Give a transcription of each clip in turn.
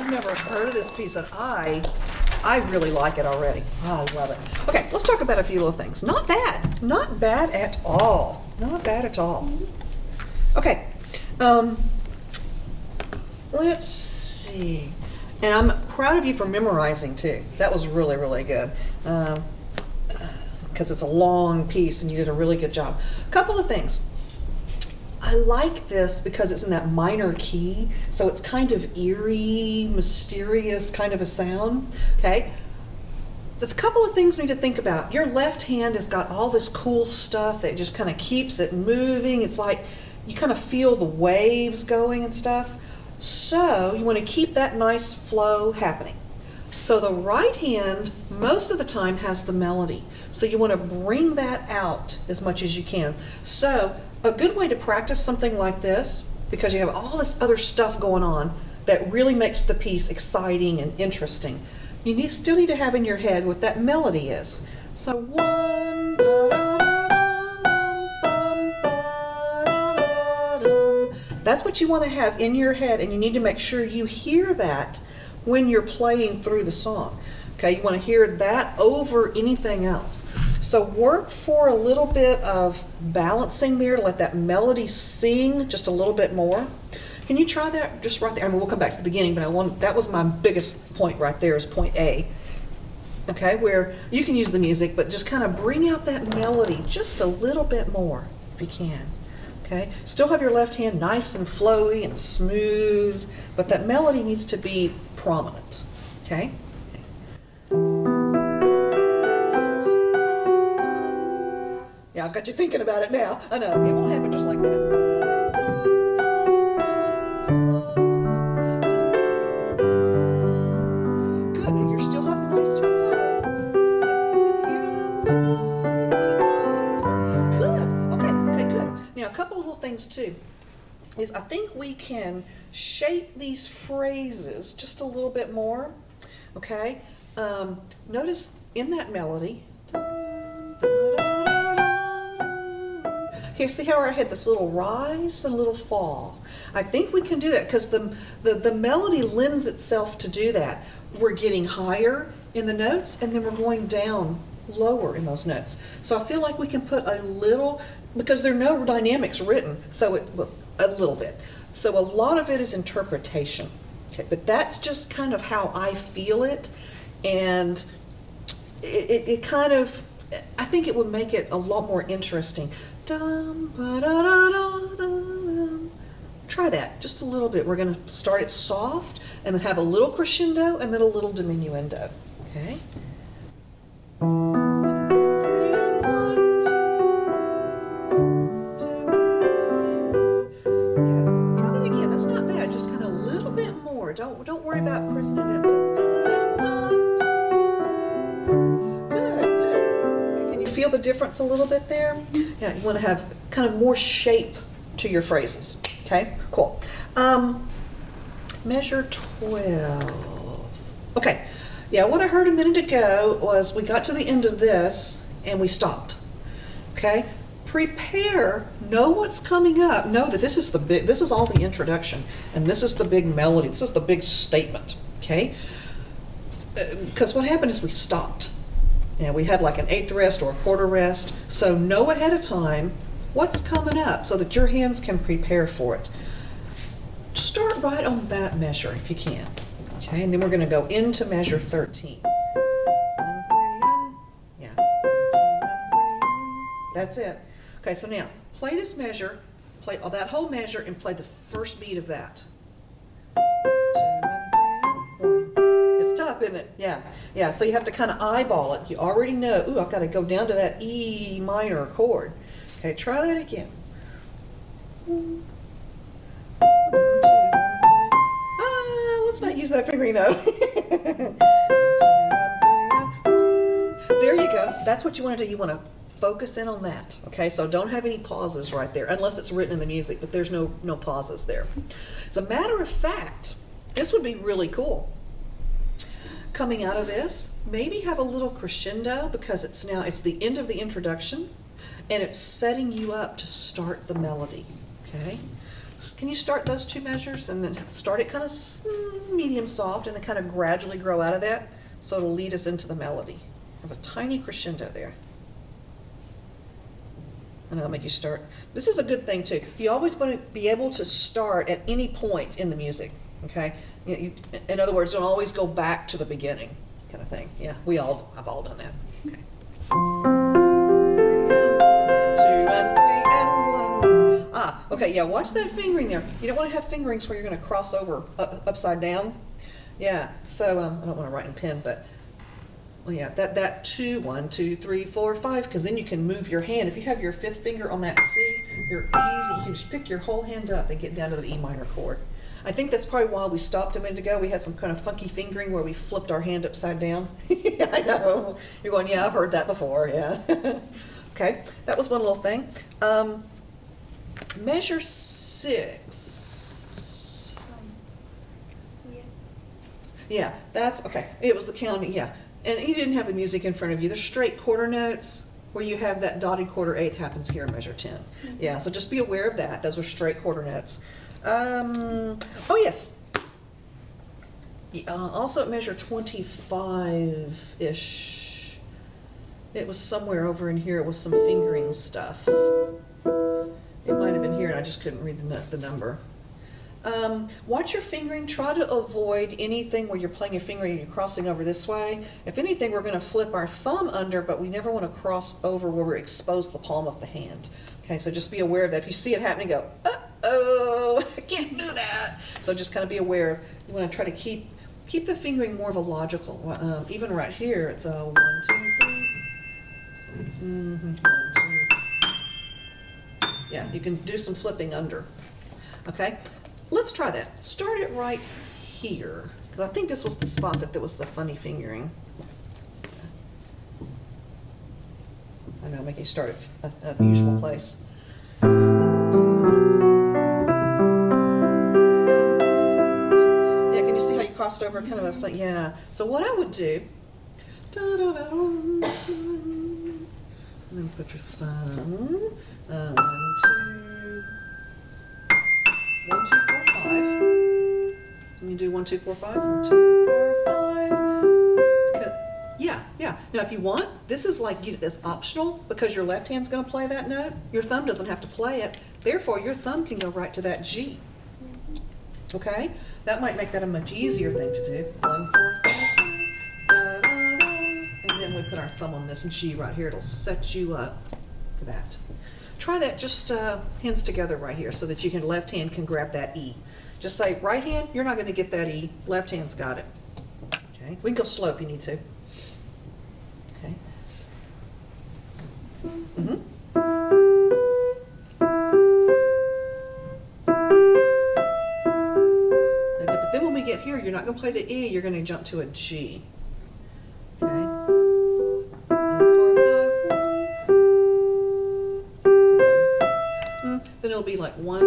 I've never heard of this piece, and I really like it already. Oh, I love it. Okay, let's talk about a few little things. Not bad. Not bad at all. Not bad at all. Okay. Let's see. And I'm proud of you for memorizing too. That was really, really good. Because it's a long piece and you did a really good job. A couple of things. I like this because it's in that minor key, so it's kind of eerie, mysterious kind of a sound, okay? A couple of things we need to think about. Your left hand has got all this cool stuff that just kind of keeps it moving. It's like you kind of feel the waves going and stuff. So you want to keep that nice flow happening. So the right hand, most of the time, has the melody. So you want to bring that out as much as you can. So a good way to practice something like this, because you have all this other stuff going on that really makes the piece exciting and interesting, you still need to have in your head what that melody is. So one, da, da, da, da, that's what you want to have in your head, and you need to make sure you hear that when you're playing through the song. Okay, you want to hear that over anything else. So work for a little bit of balancing there, let that melody sing just a little bit more. Can you try that just right there? I mean, we'll come back to the beginning, but that was my biggest point right there, is point A. Okay, where you can use the music, but just kind of bring out that melody just a little bit more if you can. Okay, still have your left hand nice and flowy and smooth, but that melody needs to be prominent. Okay. Yeah, I've got you thinking about it now. I know, it won't happen just like that. Good, and you still have the nice flow. Good, okay, good. Now, a couple of little things too, is I think we can shape these phrases just a little bit more, okay? Notice in that melody, here, see how I had this little rise and a little fall? I think we can do that because the melody lends itself to do that. We're getting higher in the notes and then we're going down lower in those notes. So I feel like we can put a little, because there are no dynamics written, so a little bit. So a lot of it is interpretation. Okay, but that's just kind of how I feel it, and it kind of, I think it would make it a lot more interesting. Try that just a little bit. We're going to start it soft and then have a little crescendo and then a little diminuendo. Okay? Try that again. That's not bad. Just kind of a little bit more. Don't worry about pressing it up. Feel the difference a little bit there? Yeah, you want to have kind of more shape to your phrases. Okay, cool. Measure 12. Okay, yeah, what I heard a minute ago was we got to the end of this and we stopped. Okay, prepare, know what's coming up, know that this is all the introduction, and this is the big melody, this is the big statement, okay? Because what happened is we stopped. And we had like an eighth rest or a quarter rest. So know ahead of time what's coming up so that your hands can prepare for it. Start right on that measure if you can. Okay, and then we're going to go into measure 13. 1, 3, and, yeah. 1, 2, 1, 3, that's it. Okay, so now play this measure, play that whole measure, and play the first beat of that. 2, 1, 3, 1. It's tough, isn't it? Yeah. Yeah, so you have to kind of eyeball it. You already know, ooh, I've got to go down to that E minor chord. Okay, try that again. 1, 2, 1, 3. Let's not use that fingering though. 1, 2, 1, 3, there you go. That's what you want to do. You want to focus in on that. Okay, so don't have any pauses right there, unless it's written in the music, but there's no pauses there. As a matter of fact, this would be really cool. Coming out of this, maybe have a little crescendo, because it's the end of the introduction and it's setting you up to start the melody. Okay, Can you start those 2 measures and then start it kind of medium soft and then kind of gradually grow out of that so it'll lead us into the melody. Have a tiny crescendo there. And I'll make you start. This is a good thing too. You always want to be able to start at any point in the music, okay? In other words, don't always go back to the beginning kind of thing. Yeah, I've all done that. Okay. 2 and 3 and 1. Okay, yeah, watch that fingering there. You don't want to have fingerings where you're going to cross over upside down. Yeah, so I don't want to write in pen, but well, yeah, that 2, 1, 2, 3, 4, 5, because then you can move your hand. If you have your 5th finger on that C, you're easy. You can just pick your whole hand up and get down to the E minor chord. I think that's probably why we stopped a minute ago. We had some kind of funky fingering where we flipped our hand upside down. Yeah, I know. You're going, yeah, I've heard that before, yeah. Okay, that was one little thing. Measure 6. Yeah, that's, okay. It was the counting, yeah. And you didn't have the music in front of you. The straight quarter notes where you have that dotted quarter eighth happens here in measure 10. Yeah, so just be aware of that. Those are straight quarter notes. Oh yes. Also at measure 25-ish, it was somewhere over in here with some fingering stuff. It might have been here and I just couldn't read the number. Watch your fingering. Try to avoid anything where you're playing your finger and you're crossing over this way. If anything, we're going to flip our thumb under, but we never want to cross over where we're exposed the palm of the hand. Okay, so just be aware of that. If you see it happening, go, uh-oh, I can't do that. So just kind of be aware. You want to try to keep the fingering more of a logical. Even right here, it's a 1, 2, 3. 1, 2. Yeah, you can do some flipping under. Okay. Let's try that. Start it right here, because I think this was the spot that there was the funny fingering. I know, make you start at a usual place. Yeah, can you see how you crossed over kind of a, yeah. So what I would do, and then put your thumb, 1, 2, 1, 2, 4, 5. Let me do 1, 2, 4, 5. 1, 2, 4, 5. Yeah. Now, if you want, this is like it's optional because your left hand's going to play that note. Your thumb doesn't have to play it. Therefore, your thumb can go right to that G. Okay, that might make that a much easier thing to do. 1, 4, 5. Da, da, da. And then we put our thumb on this G right here. It'll set you up for that. Try that just hands together right here so that you can, left hand can grab that E. Just say, right hand, you're not going to get that E. Left hand's got it. Okay, we can go slow if you need to. Okay. Okay, but then when we get here, you're not going to play the E, you're going to jump to a G. Okay. Then it'll be like 1,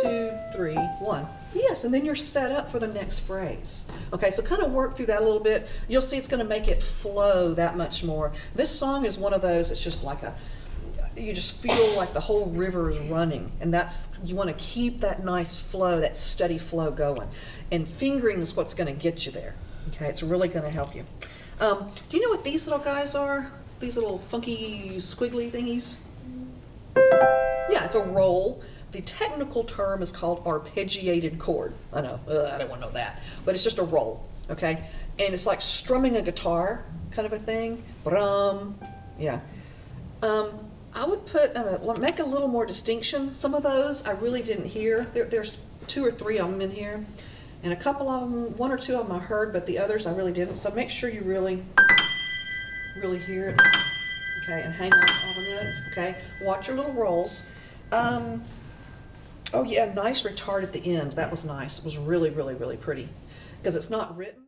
2, 3, 1. Yes, and then you're set up for the next phrase. Okay, so kind of work through that a little bit. You'll see it's going to make it flow that much more. This song is one of those, it's just like you just feel like the whole river is running, and you want to keep that nice flow, that steady flow going. And fingering is what's going to get you there. Okay, it's really going to help you. Do you know what these little guys are? These little funky squiggly thingies? Yeah, it's a roll. The technical term is called arpeggiated chord. I know, I don't want to know that. But it's just a roll, okay? And it's like strumming a guitar kind of a thing. Yeah. I would make a little more distinction. Some of those I really didn't hear. There's 2 or 3 of them in here. And a couple of them, 1 or 2 of them I heard, but the others I really didn't. So make sure you really hear it. Okay, and hang on to all the notes, okay? Watch your little rolls. Oh yeah, nice retard at the end. That was nice. It was really, really, really pretty. Because it's not written.